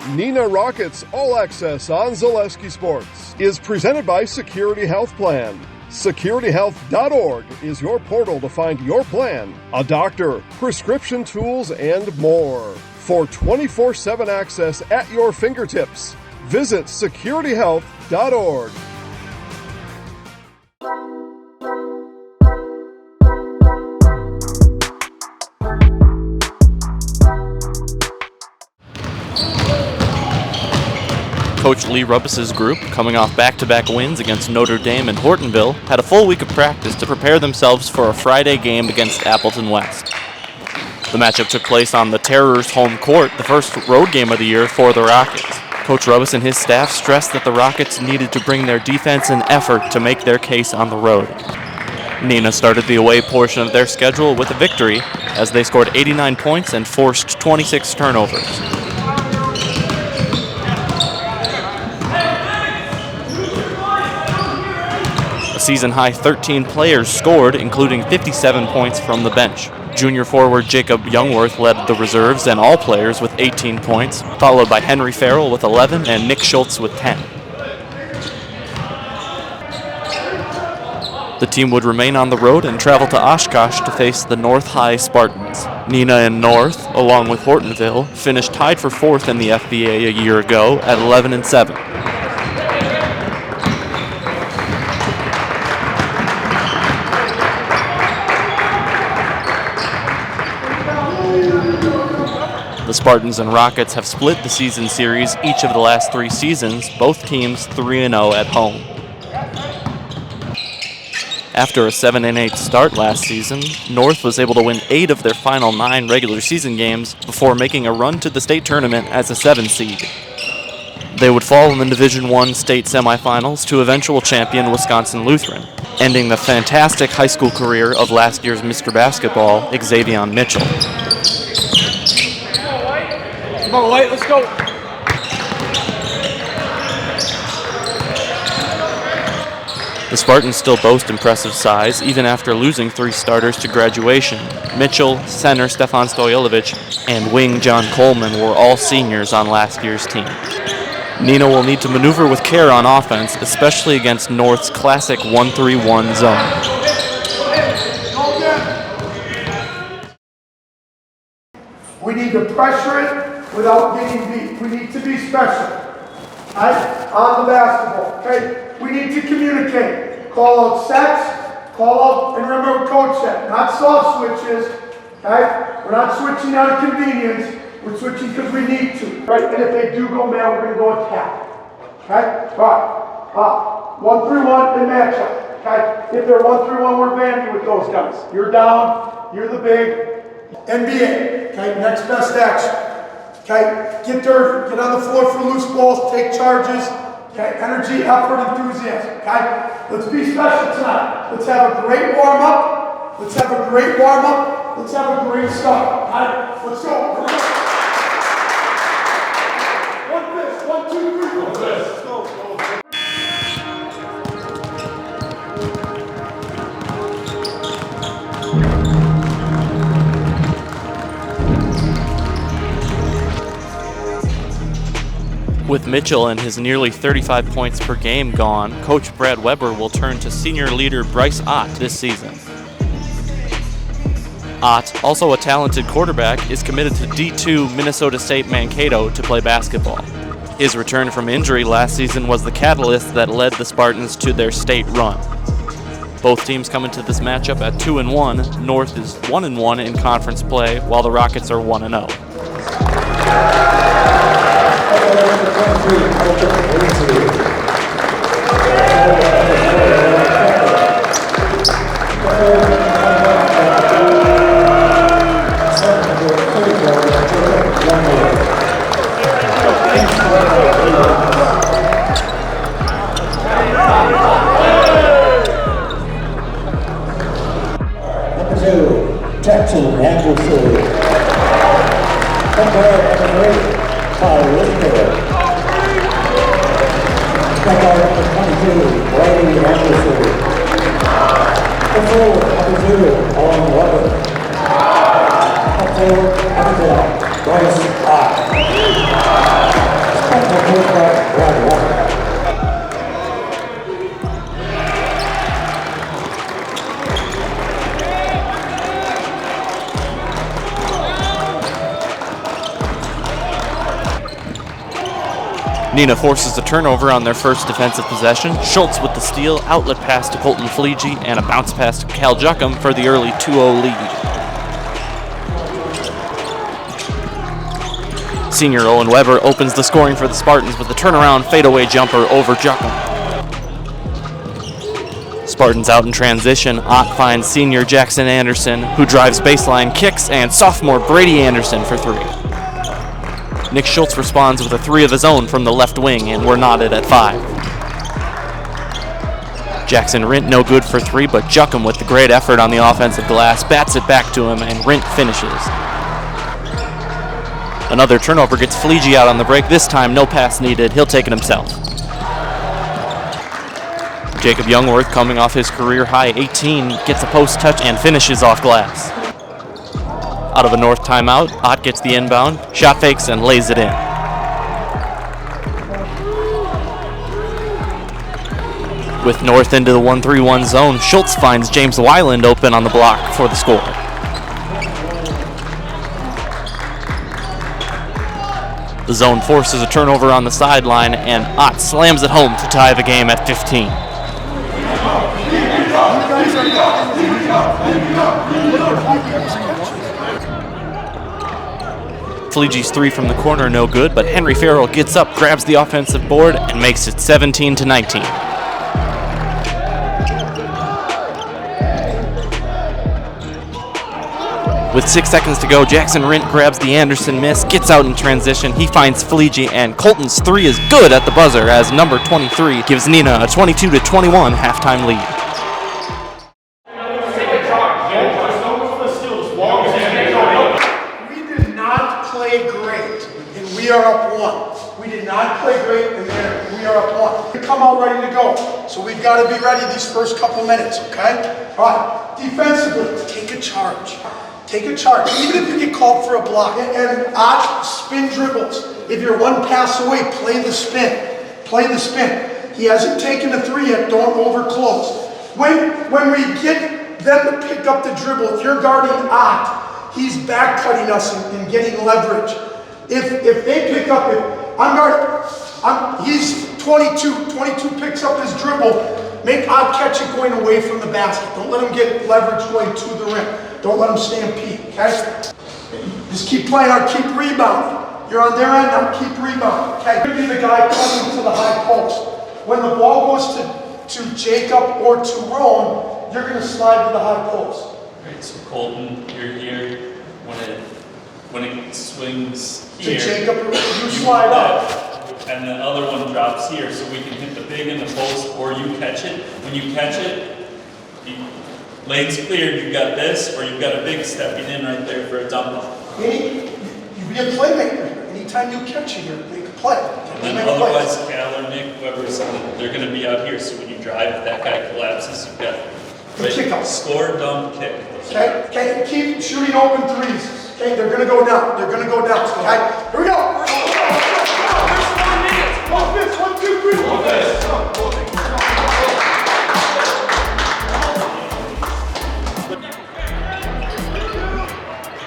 Neenah Rockets All Access on Zaleski Sports is presented by Security Health Plan. SecurityHealth.org is your portal to find your plan, a doctor, prescription tools, and more. For 24/7 access at your fingertips, visit SecurityHealth.org. Coach Lee Rubbis's group, coming off back-to-back wins against Notre Dame and Hortonville, had a full week of practice to prepare themselves for a Friday game against Appleton West. The matchup took place on the Terrors' home court, the first road game of the year for the Rockets. Coach Rubbis and his staff stressed that the Rockets needed to bring their defense and effort to make their case on the road. Neenah started the away portion of their schedule with a victory as they scored 89 points and forced 26 turnovers. Season-high 13 players scored, including 57 points from the bench. Junior forward Jacob Youngworth led the reserves and all players with 18 points, followed by Henry Farrell with 11 and Nick Schultz with 10. The team would remain on the road and travel to Oshkosh to face the North High Spartans. Neenah and North, along with Hortonville, finished tied for fourth in the FBA a year ago at 11-7. The Spartans and Rockets have split the season series each of the last 3 seasons, both teams 3-0 at home. After a 7-8 start last season, North was able to win 8 of their final 9 regular season games before making a run to the state tournament as a 7 seed. They would fall in the Division I state semifinals to eventual champion Wisconsin Lutheran, ending the fantastic high school career of last year's Mr. Basketball, Xavier Mitchell. Come on, White, let's go. The Spartans still boast impressive size, even after losing 3 starters to graduation. Mitchell, center Stefan Stoyilovich, and wing John Coleman were all seniors on last year's team. Neenah will need to maneuver with care on offense, especially against North's classic 1-3-1 zone. We need to pressure it without getting beat. We need to be special, right? On the basketball, okay? We need to communicate. Call out sets, call out, and remember what Coach said, not soft switches, okay? We're not switching out of convenience, we're switching because we need to, right? And if they do go man, we're gonna go attack, okay? All right, 1-3-1 and matchup, okay? If they're 1-3-1, we're bandy with those guys. You're down, you're the big NBA, okay? Next best action. Okay, get dirty, get on the floor for loose balls, take charges, okay, energy, effort, enthusiasm, okay? Let's be special tonight. Let's have a great warm-up, let's have a great warm-up, let's have a great start, all right? Let's go. 1 fist, 1, 2, 3, 1 fist. Let's go. With Mitchell and his nearly 35 points per game gone, Coach Brad Weber will turn to senior leader Bryce Ott this season. Ott, also a talented quarterback, is committed to D2 Minnesota State Mankato to play basketball. His return from injury last season was the catalyst that led the Spartans to their state run. Both teams come into this matchup at 2-1. North is 1-1 in conference play, while the Rockets are 1-0. Jackson Anderson. Number 8, Neenah forces a turnover on their first defensive possession. Schultz with the steal, outlet pass to Colton Fleege, and a bounce pass to Cal Juckham for the early 2-0 lead. Senior Owen Weber opens the scoring for the Spartans with a turnaround fadeaway jumper over Juckham. Spartans out in transition. Ott finds senior Jackson Anderson, who drives baseline, kicks, and sophomore Brady Anderson for three. Nick Schultz responds with a three of his own from the left wing, and we're knotted at 5. Jackson Rint no good for 3, but Juckham with the great effort on the offensive glass bats it back to him, and Rint finishes. Another turnover gets Fleege out on the break. This time, no pass needed. He'll take it himself. Jacob Youngworth, coming off his career-high 18, gets a post touch and finishes off glass. Out of a North timeout, Ott gets the inbound, shot fakes, and lays it in. With North into the 1-3-1 zone, Schultz finds James Weiland open on the block for the score. The zone forces a turnover on the sideline, and Ott slams it home to tie the game at 15. Fleege's three from the corner no good, but Henry Farrell gets up, grabs the offensive board, and makes it 17-19. With 6 seconds to go, Jackson Rint grabs the Anderson miss, gets out in transition. He finds Fleege, and Colton's three is good at the buzzer as number 23 gives Neenah a 22-21 halftime lead. We did not play great, and we are up 1. We did not play great, and we are up 1. We come out ready to go, so we've got to be ready these first couple minutes, okay? All right, defensively, take a charge. Take a charge, even if you get called for a block. And Ott spin dribbles. If you're one pass away, play the spin. Play the spin. He hasn't taken a 3 yet, don't overclose. When we get them to pick up the dribble, if you're guarding Ott, he's back cutting us and getting leverage. If they pick up, he's 22 picks up his dribble, make Ott catch it going away from the basket. Don't let him get leverage going to the rim. Don't let him stampede, okay? Just keep playing hard, keep rebounding. You're on their end now, keep rebounding, okay? You're gonna be the guy coming to the high post. When the ball goes to Jacob or to Rowan, you're gonna slide to the high post. Right, so Colton, you're here. When it swings here, to Jacob, you slide up. And the other one drops here, so we can hit the big in the post, or you catch it. When you catch it, lane's cleared, you've got this, or you've got a big stepping in right there for a dump off. You be a playmaker. Anytime you catch it, you make a play. And then otherwise, Cal or Nick, whoever's they're going to be out here, so when you drive, if that guy collapses, you've got kick up. Score, dump, kick. Okay, keep shooting open threes. Okay, they're going to go down. They're going to go down. Okay, here we go. 1, 2, 3.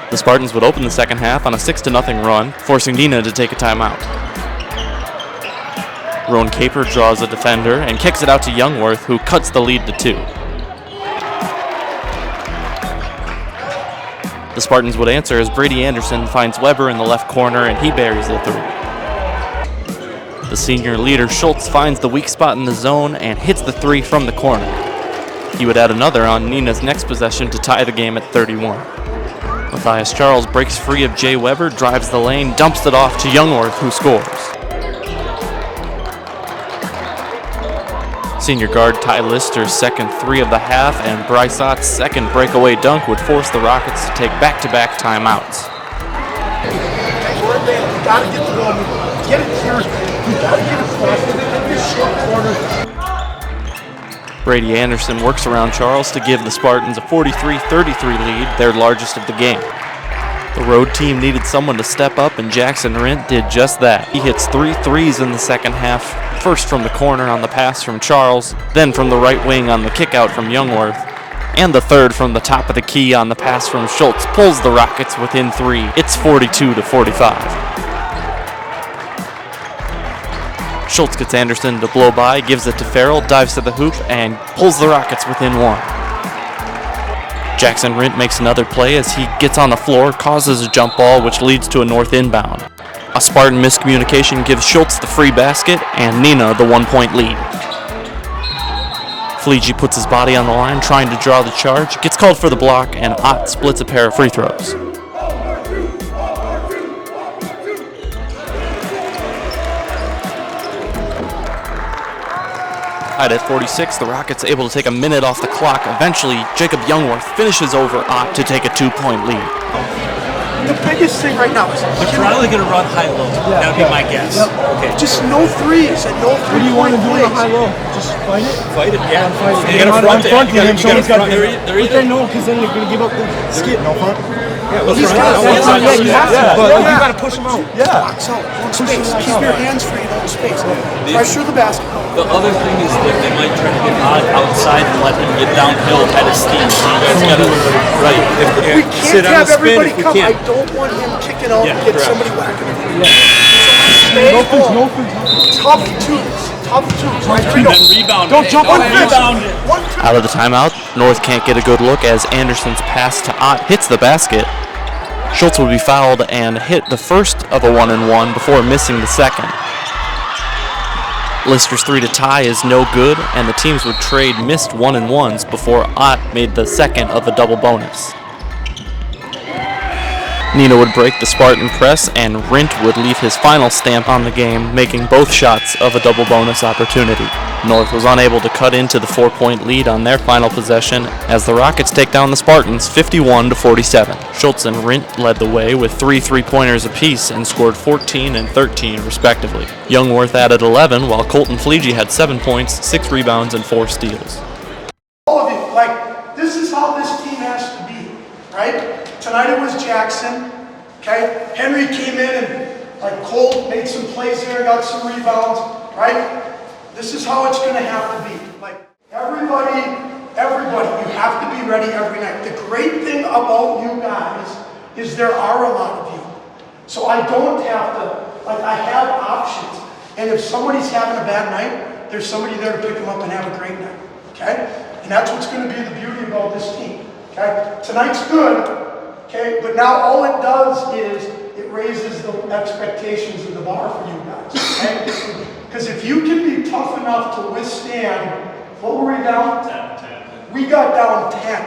The Spartans would open the second half on a 6-0 run, forcing Neenah to take a timeout. Rowan Caper draws a defender and kicks it out to Youngworth, who cuts the lead to 2. The Spartans would answer as Brady Anderson finds Weber in the left corner and he buries the 3. The senior leader Schultz finds the weak spot in the zone and hits the 3 from the corner. He would add another on Neenah's next possession to tie the game at 31. Matthias Charles breaks free of Jay Weber, drives the lane, dumps it off to Youngworth, who scores. Senior guard Ty Lister's second 3 of the half and Bryce Ott's second breakaway dunk would force the Rockets to take back-to-back timeouts. You gotta get the ball. Get it here. You gotta get it faster than this short corner. Brady Anderson works around Charles to give the Spartans a 43-33 lead, their largest of the game. The road team needed someone to step up, and Jackson Rint did just that. He hits 3 threes in the second half, first from the corner on the pass from Charles, then from the right wing on the kickout from Youngworth, and the third from the top of the key on the pass from Schultz pulls the Rockets within 3. It's 42-45. Schultz gets Anderson to blow by, gives it to Farrell, dives to the hoop, and pulls the Rockets within one. Jackson Rint makes another play as he gets on the floor, causes a jump ball, which leads to a north inbound. A Spartan miscommunication gives Schultz the free basket and Neenah the 1-point lead. Fleege puts his body on the line, trying to draw the charge, gets called for the block, and Ott splits a pair of free throws. Tied at 46, the Rockets able to take a minute off the clock. Eventually, Jacob Youngworth finishes over Ott to take a 2-point lead. The biggest thing right now is They're probably going to run high-low. That would be my guess. Yep. Okay. Just no threes and no What do you want to do in the plays. high-low? Just fight it? Fight it, yeah. Fight it. You got to front it. Front You got him, someone's to got front. to They're But then no, because then you're going to give up the skip. No front? Yeah, let's He's run got it. it. Yeah, you have to. But you Yeah. got to push him out. Box out, hold space. Keep your hands free, hold space. Pressure the basketball. The other thing is that they might try to get Ott outside and let him get downhill at his steam. So you guys gotta We can't have everybody come. I don't want him kicking out and get somebody whacking him. Stay home. Tough twos. Right, and then rebound. Don't jump on fist. Rebound it. Out of the timeout, North can't get a good look as Anderson's pass to Ott hits the basket. Schultz would be fouled and hit the first of a 1-and-1 before missing the second. Lister's 3 to tie is no good, and the teams would trade missed 1-and-1s before Ott made the second of a double bonus. Neenah would break the Spartan press, and Rint would leave his final stamp on the game, making both shots of a double bonus opportunity. North was unable to cut into the 4-point lead on their final possession as the Rockets take down the Spartans 51-47. Schultz and Rint led the way with 3 3-pointers apiece and scored 14 and 13 respectively. Youngworth added 11 while Colton Fleege had 7 points, 6 rebounds, and 4 steals. All of you, like, this is how this team has to be, right? Tonight it was Jackson, okay? Henry came in and, like, Cole made some plays there, got some rebounds, right? This is how it's going to have to be. Like, everybody, you have to be ready every night. The great thing about you guys is there are a lot of you. So I don't have to, like, I have options. And if somebody's having a bad night, there's somebody there to pick them up and have a great night, okay? And that's what's going to be the beauty about this team, okay? Tonight's good, okay? But now all it does is it raises the expectations of the bar for you guys, okay? Because if you can be tough enough to withstand, what were we down? 10. We got down 10.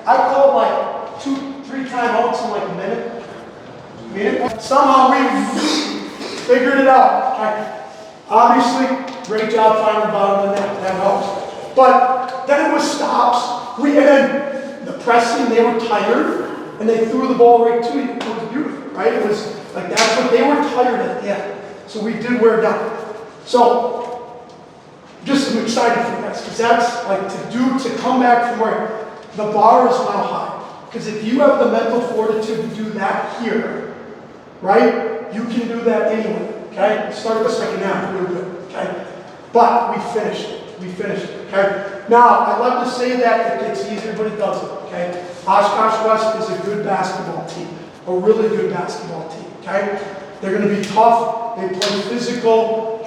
I called like 2-3 timeouts in like a minute. Somehow we figured it out. Okay. Obviously, great job finding the bottom of the net. That helps. But then it was stops. And then the pressing, they were tired, and they threw the ball right to you. It was beautiful, right? It was like that's what they were tired at the end. So we did wear down. So, just I'm excited for you guys, because that's like to come back from where the bar is now high. Because if you have the mental fortitude to do that here, right, you can do that anyway, okay? Start the second half real good, okay? But we finished it, okay? Now, I love to say that it gets easier, but it doesn't, okay? Oshkosh West is a good basketball team, a really good basketball team, okay? They're going to be tough, they play physical.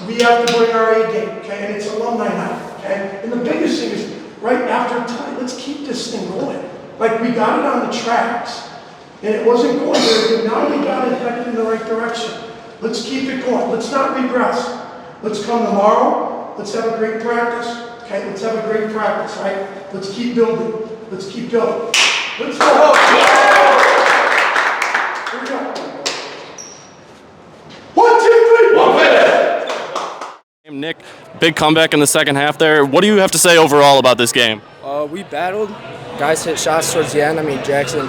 We have to bring our A game, okay? And it's alumni night, okay? And the biggest thing is, right after time, let's keep this thing going. Like, we got it on the tracks, and it wasn't going very good. Now we got it headed in the right direction. Let's keep it going. Let's not regress. Let's come tomorrow. Let's have a great practice, okay? Let's have a great practice, right? Let's keep building. Let's keep building. Let's go. Here we go. 1, 2, 3. 1 minute. Nick, big comeback in the second half there. What do you have to say overall about this game? We battled. Guys hit shots towards the end. I mean, Jackson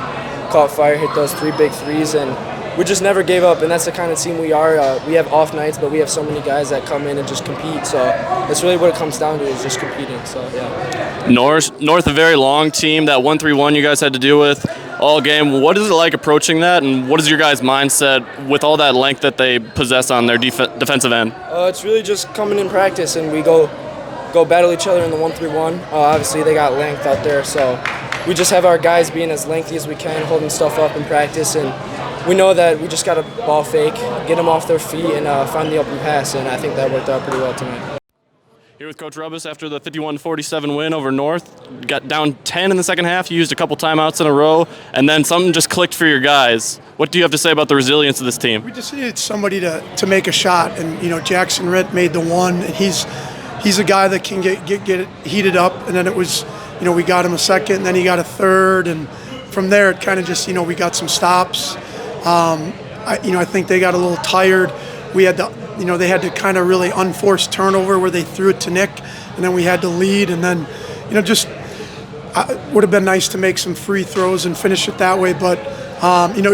caught fire, hit those 3 big threes, and we just never gave up. And that's the kind of team we are. We have off nights, but we have so many guys that come in and just compete. So that's really what it comes down to, is just competing. So, yeah. North, a very long team. That 1-3-1 you guys had to deal with all game. What is it like approaching that, and what is your guys' mindset with all that length that they possess on their defensive end? It's really just coming in practice, and we go battle each other in the 1-3-1. Obviously, they got length out there, so we just have our guys being as lengthy as we can, holding stuff up in practice, and we know that we just got to ball fake, get them off their feet, and find the open pass, and I think that worked out pretty well tonight. Here with Coach Rubis after the 51-47 win over North. Got down 10 in the second half. You used a couple timeouts in a row, and then something just clicked for your guys. What do you have to say about the resilience of this team? We just needed somebody to make a shot, and Jackson Ritt made the one, and he's a guy that can get it heated up, and then it was we got him a second, and then he got a third, and from there it kind of just we got some stops. I think they got a little tired. We had to they had to kind of really unforced turnover where they threw it to Nick, and then we had to lead, and then just would have been nice to make some free throws and finish it that way, but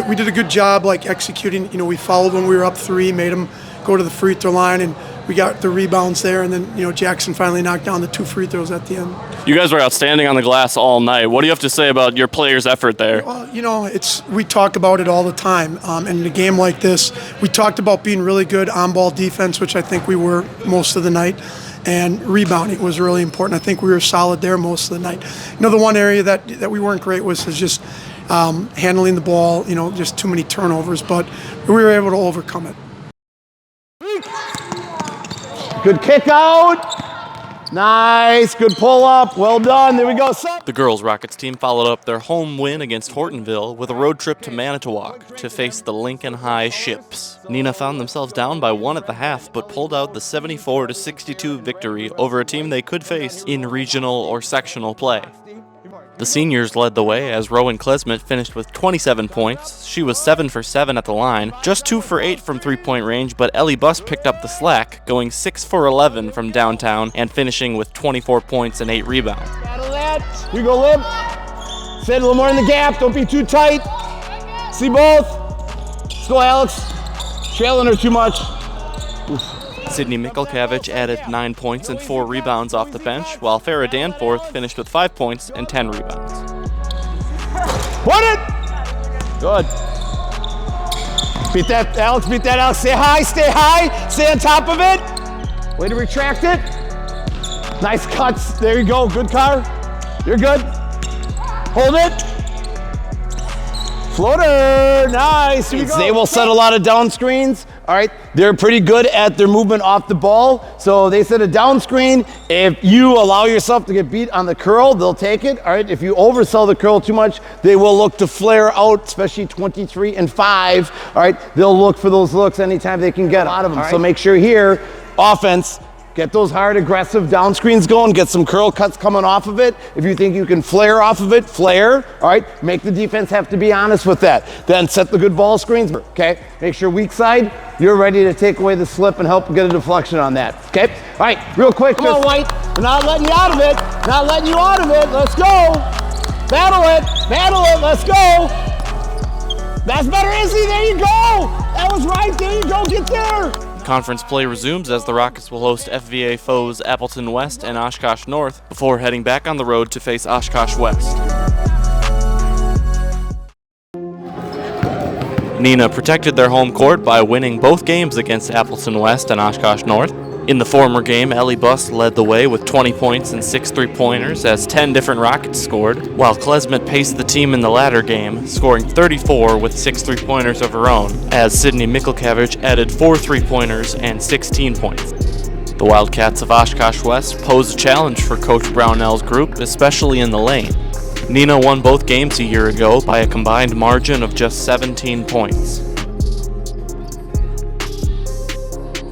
we did a good job executing. We followed when we were up 3, made them go to the free throw line, and we got the rebounds there, and then Jackson finally knocked down the 2 free throws at the end. You guys were outstanding on the glass all night. What do you have to say about your players' effort there? Well, we talk about it all the time. And in a game like this, we talked about being really good on-ball defense, which I think we were most of the night, and rebounding was really important. I think we were solid there most of the night. The one area that we weren't great was just handling the ball. Just too many turnovers, but we were able to overcome it. Good kick out. Nice. Good pull up. Well done. There we go. The girls Rockets team followed up their home win against Hortonville with a road trip to Manitowoc to face the Lincoln High Ships. Neenah found themselves down by 1 at the half, but pulled out the 74-62 victory over a team they could face in regional or sectional play. The seniors led the way as Rowan Klesmet finished with 27 points. She was 7 for 7 at the line, just 2 for 8 from three-point range, but Ellie Buss picked up the slack, going 6 for 11 from downtown and finishing with 24 points and 8 rebounds. Battle that. Here you go, Lib. Sit a little more in the gap. Don't be too tight. See both. Let's go, Alex. Trailing her too much. Oof. Sydney Mikulkavich added 9 points and 4 rebounds off the bench, while Farrah Danforth finished with 5 points and 10 rebounds. Put it! Good. Beat that, Alex. Beat that, Alex. Stay high. Stay on top of it. Way to retract it. Nice cuts. There you go. Good car. You're good. Hold it. Floater. Nice. Here we go. They will set a lot of down screens. All right, they're pretty good at their movement off the ball. So they set a down screen. If you allow yourself to get beat on the curl, they'll take it. All right, if you oversell the curl too much, they will look to flare out, especially 23 and 5. All right, they'll look for those looks anytime they can get out of them. Right. So make sure here, offense, get those hard, aggressive down screens going, get some curl cuts coming off of it. If you think you can flare off of it, flare. All right, make the defense have to be honest with that. Then set the good ball screens, okay? Make sure weak side, you're ready to take away the slip and help get a deflection on that, okay? All right, real quick. Come on, White. We're not letting you out of it. Not letting you out of it. Let's go. Battle it, let's go. That's better, Izzy, there you go. That was right, there you go, get there. Conference play resumes as the Rockets will host FVA foes Appleton West and Oshkosh North before heading back on the road to face Oshkosh West. Neenah protected their home court by winning both games against Appleton West and Oshkosh North. In the former game, Ellie Buss led the way with 20 points and 6 three-pointers as 10 different Rockets scored, while Klesmet paced the team in the latter game, scoring 34 with 6 three-pointers of her own, as Sydney Mikulkavich added 4 three-pointers and 16 points. The Wildcats of Oshkosh West pose a challenge for Coach Brownell's group, especially in the lane. Neenah won both games a year ago by a combined margin of just 17 points.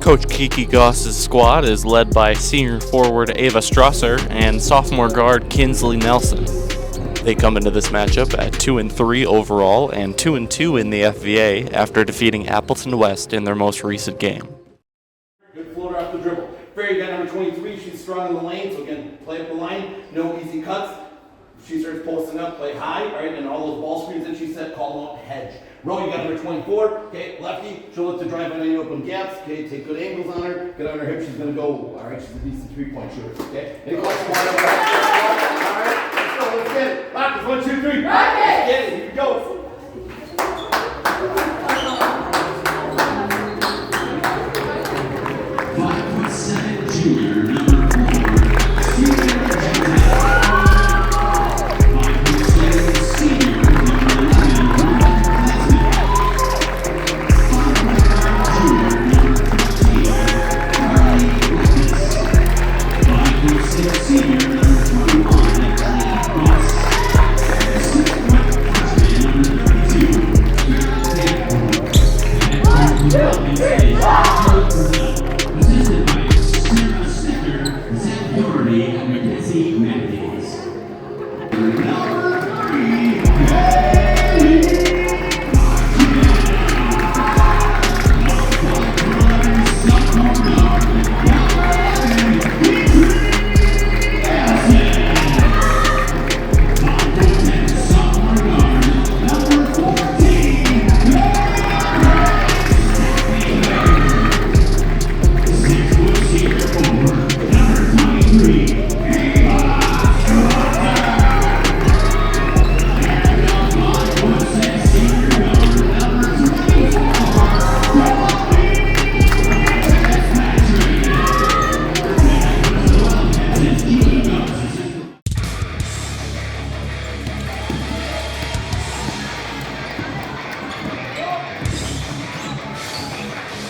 Coach Kiki Goss's squad is led by senior forward Ava Strasser and sophomore guard Kinsley Nelson. They come into this matchup at 2-3 overall and 2-2 in the FVA after defeating Appleton West in their most recent game. Good floater off the dribble. Ferry got number 23. She's strong in the lane, so again, play up the line. No easy cuts. She starts posting up, play high, all right, and all those ball screens that she set, call them out hedge. Row, you got number 24, okay, lefty, she'll look to drive on any open gaps, okay, take good angles on her, get on her hip, she's gonna go, all right, she's a decent three-point shooter, okay? Any questions? All right, let's go, let's get it. Rockets, 1, 2, 3. Rockets! Let's get it, here we go.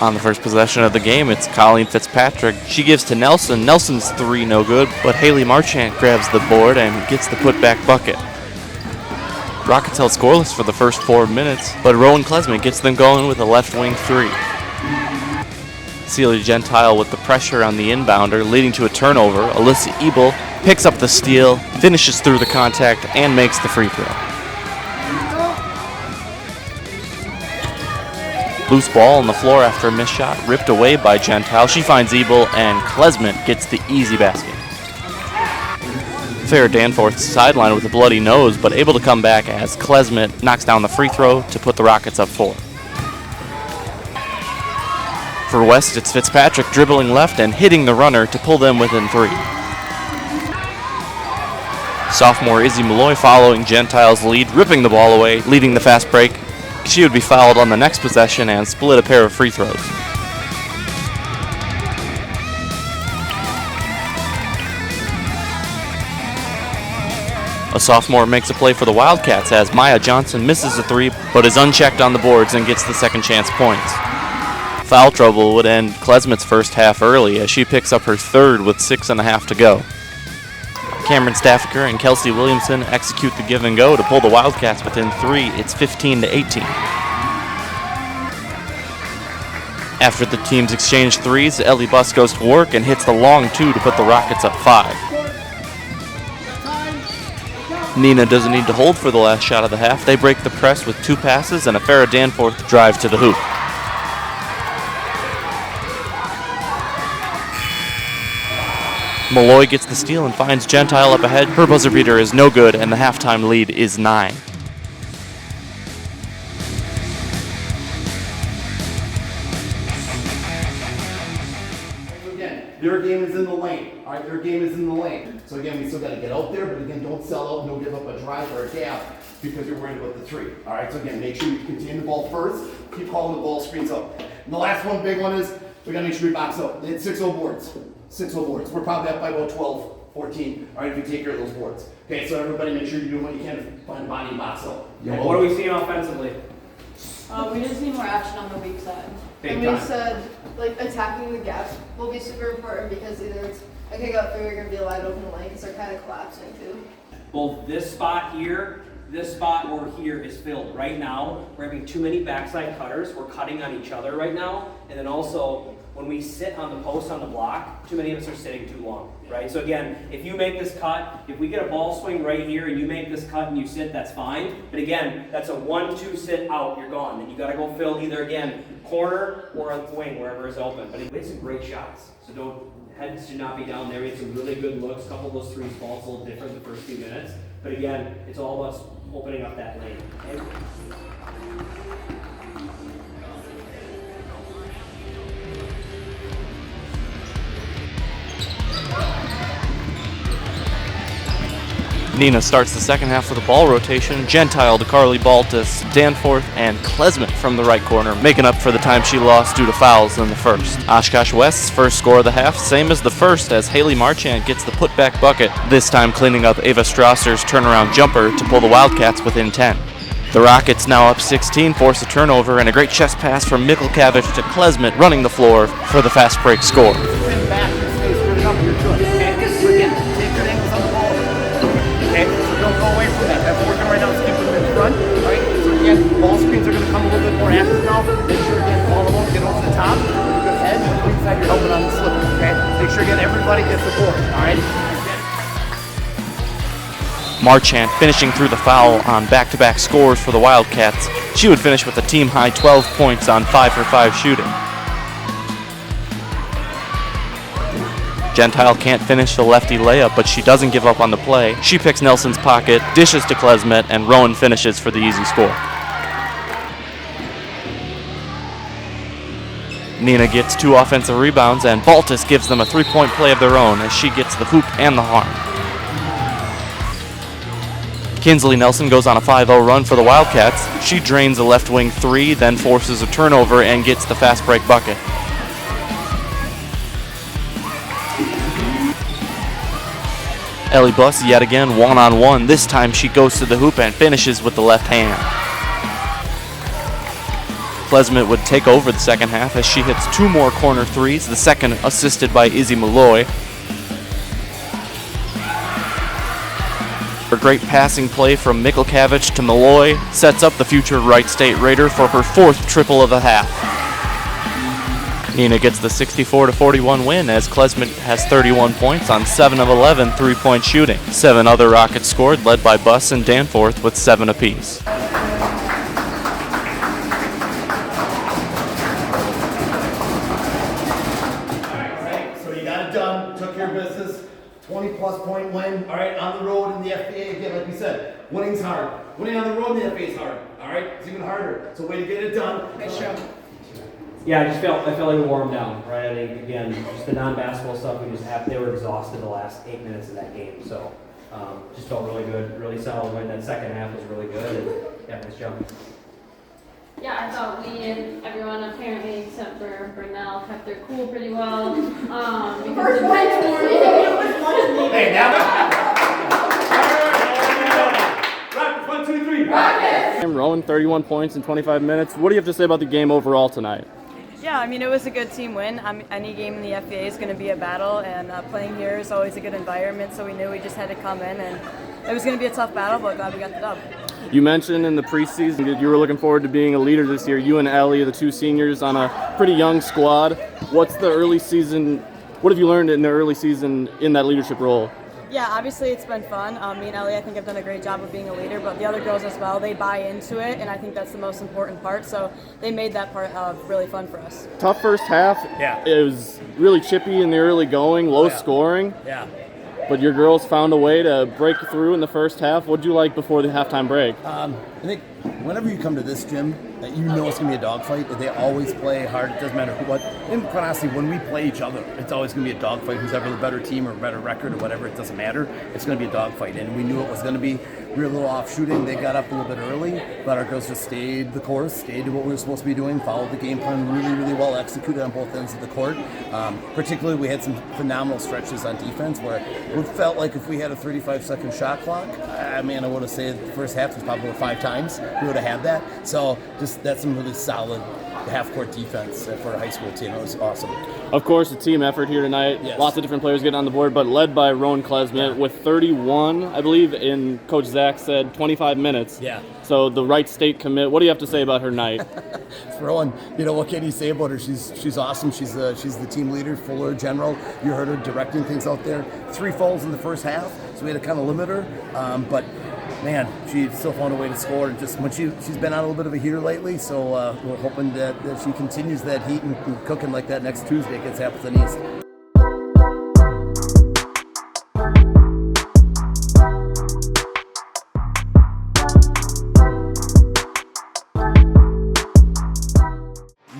On the first possession of the game, it's Colleen Fitzpatrick. She gives to Nelson. Nelson's three no good, but Haley Marchant grabs the board and gets the putback bucket. Rockets held scoreless for the first 4 minutes, but Rowan Klesmet gets them going with a left wing three. Celia Gentile with the pressure on the inbounder, leading to a turnover. Alyssa Ebel picks up the steal, finishes through the contact, and makes the free throw. Loose ball on the floor after a missed shot, ripped away by Gentile. She finds Ebel, and Klesmet gets the easy basket. Farrah Danforth sidelined with a bloody nose, but able to come back as Klesmet knocks down the free throw to put the Rockets up 4. For West, it's Fitzpatrick dribbling left and hitting the runner to pull them within 3. Sophomore Izzy Malloy following Gentile's lead, ripping the ball away, leading the fast break. She would be fouled on the next possession and split a pair of free throws. A sophomore makes a play for the Wildcats as Maya Johnson misses a three, but is unchecked on the boards and gets the second chance points. Foul trouble would end Klesmet's first half early as she picks up her third with 6.5 to go. Cameron Staffiker and Kelsey Williamson execute the give and go to pull the Wildcats within 3. It's 15-18. After the teams exchange threes, Ellie Buss goes to work and hits the long 2 to put the Rockets up 5. Neenah doesn't need to hold for the last shot of the half. They break the press with 2 passes and a Farrah Danforth drive to the hoop. Malloy gets the steal and finds Gentile up ahead. Her buzzer beater is no good, and the halftime lead is 9. Again, their game is in the lane. All right, their game is in the lane. So again, we still got to get out there, but again, don't sell out, don't give up a drive or a gap because you're worried about the 3. All right, so again, make sure you contain the ball first. Keep calling the ball screens up. And the last one, big one, is we got to make sure we box out. They had 6-0 boards. 6-0 boards. We're probably up by about 12, 14. All right, if you take care of those boards. Okay, so everybody make sure you're doing what you can to find a body and box out. What are we seeing offensively? We just need more action on the weak side. Big And time. we said, like, attacking the gaps will be super important because either it's a kick out 3 or you're going to be a wide open lane because they're kind of collapsing too. Both this spot here, this spot over here is filled. Right now, we're having too many backside cutters. We're cutting on each other right now. And then also, when we sit on the post on the block, too many of us are sitting too long, right? So again, if you make this cut, if we get a ball swing right here and you make this cut and you sit, that's fine. But again, that's a 1-2 sit out, you're gone. Then you gotta go fill either again, corner or a wing, wherever is open. But we had some great shots, so heads should not be down there. We had some really good looks. A couple of those 3s falls a little different the first few minutes. But again, it's all about opening up that lane. Okay? Neenah starts the second half with a ball rotation. Gentile to Carly Baltus, Danforth, and Klesmet from the right corner, making up for the time she lost due to fouls in the first. Oshkosh West's first score of the half, same as the first, as Haley Marchant gets the putback bucket, this time cleaning up Ava Strasser's turnaround jumper to pull the Wildcats within 10. The Rockets, now up 16, force a turnover and a great chest pass from Mikkelkavich to Klesmet, running the floor for the fast break score. Ball screens are going to come a little bit more active now. Make sure again, all of them get over the top. Good head, and inside you're helping on the slip. Okay, make sure again everybody gets the board. All right. Marchant finishing through the foul on back-to-back scores for the Wildcats. She would finish with a team-high 12 points on 5-for-5 shooting. Gentile can't finish the lefty layup, but she doesn't give up on the play. She picks Nelson's pocket, dishes to Klesmet, and Rowan finishes for the easy score. Neenah gets 2 offensive rebounds, and Baltus gives them a 3-point play of their own as she gets the hoop and the harm. Kinsley Nelson goes on a 5-0 run for the Wildcats. She drains a left wing 3, then forces a turnover and gets the fast break bucket. Ellie Buss yet again one-on-one. This time she goes to the hoop and finishes with the left hand. Klesmet would take over the second half as she hits 2 more corner threes, the second assisted by Izzy Malloy. A great passing play from Mikulkavich to Malloy sets up the future Wright State Raider for her 4th triple of the half. Neenah gets the 64-41 win as Klesmet has 31 points on 7 of 11 three-point shooting. 7 other Rockets scored, led by Buss and Danforth with 7 apiece. So you got it done, took care of business, 20-plus point win, all right, on the road in the FBA, again, like we said, winning's hard. Winning on the road in the FBA is hard, all right? It's even harder. So way to get it done. Nice job. Yeah, I felt like we wore them down, right? I think, again, just the non-basketball stuff, they were exhausted the last 8 minutes of that game, so just felt really good, really solid win. That second half was really good, and yeah, nice job. Yeah, I thought we and everyone apparently except for Burnell kept their cool pretty well. Because the bench warning, it was much needed. Hey, now. Rockets, 1, 2, 3. Rockets! Rowan, 31 points in 25 minutes. What do you have to say about the game overall tonight? Yeah, I mean, it was a good team win. Any game in the FBA is going to be a battle, and playing here is always a good environment, so we knew we just had to come in, and it was going to be a tough battle, but glad we got the dub. You mentioned in the preseason that you were looking forward to being a leader this year. You and Ellie, the 2 seniors on a pretty young squad. What have you learned in the early season in that leadership role? Yeah, obviously it's been fun. Me and Ellie, I think, have done a great job of being a leader, but the other girls as well, they buy into it, and I think that's the most important part, so they made that part really fun for us. Tough first half. Yeah. It was really chippy in the early going, low scoring. Yeah. But your girls found a way to break through in the first half. What did you like before the halftime break? I think whenever you come to this gym, that you know it's going to be a dogfight. They always play hard. It doesn't matter what. And quite honestly, when we play each other, it's always going to be a dogfight. Who's ever the better team or better record or whatever, it doesn't matter. It's going to be a dogfight. And we knew it was going to be. We were a little off shooting. They got up a little bit early, but our girls just stayed the course, stayed to what we were supposed to be doing, followed the game plan really, really well, executed on both ends of the court. Particularly, we had some phenomenal stretches on defense where it felt like if we had a 35-second shot clock, I would have said the first half was probably 5 times. We would have had that. So just that's some really solid half-court defense for a high school team. It was awesome. Of course, a team effort here tonight. Yes. Lots of different players getting on the board, but led by Rowan Klesmet with 31, I believe, in Coach Zach said 25 minutes. Yeah. So the Wright State commit. What do you have to say about her night? Rowan, what can you say about her? She's awesome. She's the team leader, Fuller General. You heard her directing things out there. 3 fouls in the first half, so we had to kind of limit her. But man, she still found a way to score. And just when she's been on a little bit of a heater lately, so we're hoping that she continues that heat and cooking like that next Tuesday against Appleton East.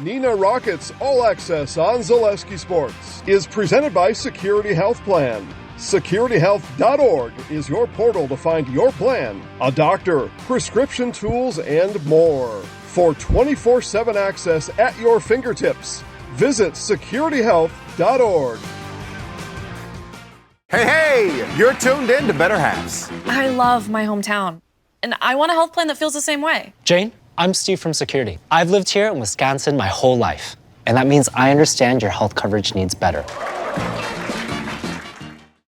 Neenah Rockets All Access on Zaleski Sports is presented by Security Health Plan. SecurityHealth.org is your portal to find your plan, a doctor, prescription tools, and more. For 24/7 access at your fingertips, visit SecurityHealth.org. Hey, you're tuned in to Better Halves. I love my hometown, and I want a health plan that feels the same way. Jane, I'm Steve from Security. I've lived here in Wisconsin my whole life, and that means I understand your health coverage needs better.